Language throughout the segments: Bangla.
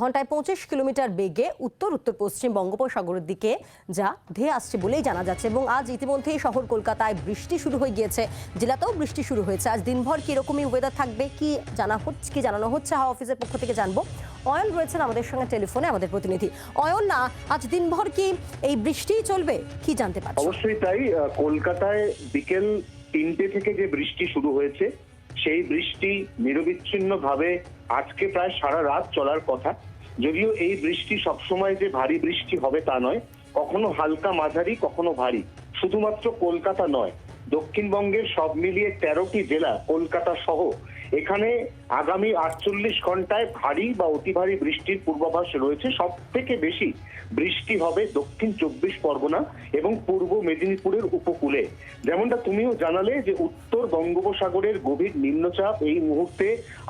ঘন্টায় 25 কিলোমিটার বেগে উত্তর উত্তর পশ্চিম বঙ্গোপসাগরের দিকে যা ধেয়ে আসছে বলেই জানা যাচ্ছে। এবং আজ ইতিমধ্যেই শহর কলকাতায় বৃষ্টি শুরু হয়ে গিয়েছে, জেলাতেও বৃষ্টি শুরু হয়েছে। আজ দিনভর কিরকমই ওয়েদার থাকবে কি জানানো হচ্ছে হাওয়া অফিসের পক্ষ থেকে জানবো। অয়ন রয়েছেন আমাদের সঙ্গে টেলিফোনে, আমাদের প্রতিনিধি। অয়ন, না আজ দিনভর কি এই বৃষ্টিই চলবে, কি জানতে পারছি? অবশ্যই তাই। কলকাতায় বিকেল 3টে থেকে যে বৃষ্টি শুরু হয়েছে, সেই বৃষ্টি নিরবিচ্ছিন্নভাবে আজকে প্রায় সারা রাত চলার কথা। যদিও এই বৃষ্টি সবসময় যে ভারী বৃষ্টি হবে তা নয়, কখনো হালকা মাঝারি, কখনো ভারী। শুধুমাত্র কলকাতা নয়, দক্ষিণবঙ্গের সব মিলিয়ে 13টি জেলা, কলকাতা সহ, এখানে আগামী 48 ঘন্টায় ভারী বা অতি ভারী বৃষ্টির পূর্বাভাস রয়েছে। সব থেকে বেশি বৃষ্টি হবে দক্ষিণ 24 পরগনা এবং পূর্ব মেদিনীপুরের উপকূলে। যেমনটা তুমিও জানালে যে উত্তর বঙ্গোপসাগরের গভীর নিম্নচাপ এই মুহূর্তে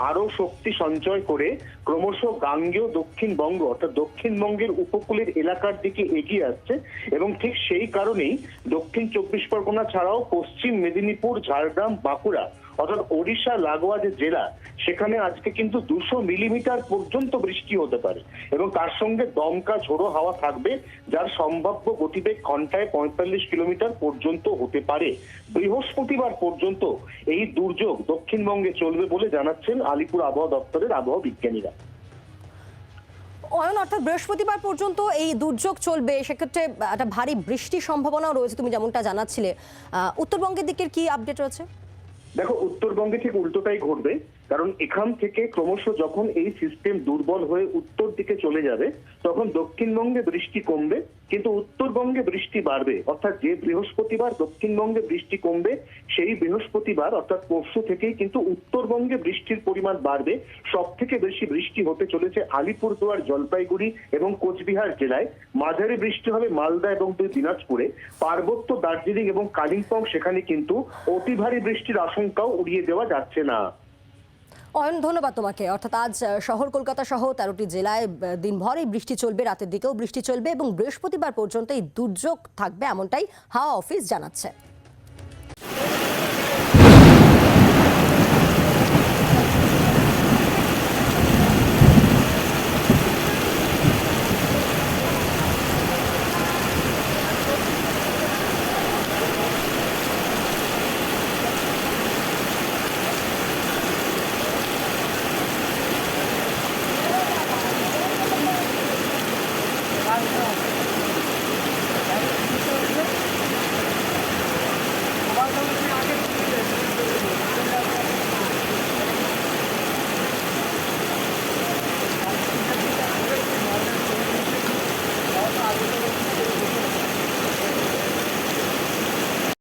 আরো শক্তি সঞ্চয় করে ক্রমশ গাঙ্গেয় দক্ষিণবঙ্গ অর্থাৎ দক্ষিণবঙ্গের উপকূলের এলাকার দিকে এগিয়ে আসছে। এবং ঠিক সেই কারণেই দক্ষিণ 24 পরগনা ছাড়াও পশ্চিম মেদিনীপুর, ঝাড়গ্রাম, বাঁকুড়া অর্থাৎ ওড়িশা লাগোয়া যে জেলা, সেখানে আজকে কিন্তু 200 মিলিমিটার পর্যন্ত বৃষ্টি হতে পারে এবং তার সঙ্গে দমকা ঝোড়ো হাওয়া থাকবে, যার সম্ভাব্য গতিবেগ ঘন্টায় 45 কিলোমিটার পর্যন্ত হতে পারে। বৃহস্পতিবার পর্যন্ত এই দুর্যোগ দক্ষিণবঙ্গে চলবে বলে জানাচ্ছেন আলিপুর আবহাওয়া দপ্তরের আবহাওয়া বিজ্ঞানীরা। অয়ন, অর্থাৎ বৃহস্পতিবার পর্যন্ত এই দুর্যোগ চলবে, সেক্ষেত্রে একটা ভারী বৃষ্টির সম্ভাবনাও রয়েছে তুমি যেমনটা জানাচ্ছিলে। উত্তরবঙ্গের দিকের কি আপডেট রয়েছে? দেখো, উত্তরবঙ্গে ঠিক উল্টোটাই ঘটবে, কারণ এখান থেকে ক্রমশ যখন এই সিস্টেম দুর্বল হয়ে উত্তর দিকে চলে যাবে, তখন দক্ষিণবঙ্গে বৃষ্টি কমবে কিন্তু উত্তরবঙ্গে বৃষ্টি বাড়বে। অর্থাৎ যে বৃহস্পতিবার দক্ষিণবঙ্গে বৃষ্টি কমবে, সেই বৃহস্পতিবার অর্থাৎ পরশু থেকেই কিন্তু উত্তরবঙ্গে বৃষ্টির পরিমাণ বাড়বে। সব থেকে বেশি বৃষ্টি হতে চলেছে আলিপুরদুয়ার, জলপাইগুড়ি এবং কোচবিহার জেলায়। মাঝারি বৃষ্টি হবে মালদা এবং দিনাজপুরে। পার্বত্য দার্জিলিং এবং কালিম্পং, সেখানে কিন্তু অতি ভারী বৃষ্টির আশঙ্কাও উড়িয়ে দেওয়া যাচ্ছে না। অয়ন, ধন্যবাদ তোমাকে। অর্থাৎ আজ শহর কলকাতা সহ 13টি জেলায় দিনভর এই বৃষ্টি চলবে, রাতের দিকেও বৃষ্টি চলবে এবং বৃহস্পতিবার পর্যন্ত এই দুর্যোগ থাকবে, এমনটাই হাওয়া অফিস জানাচ্ছে।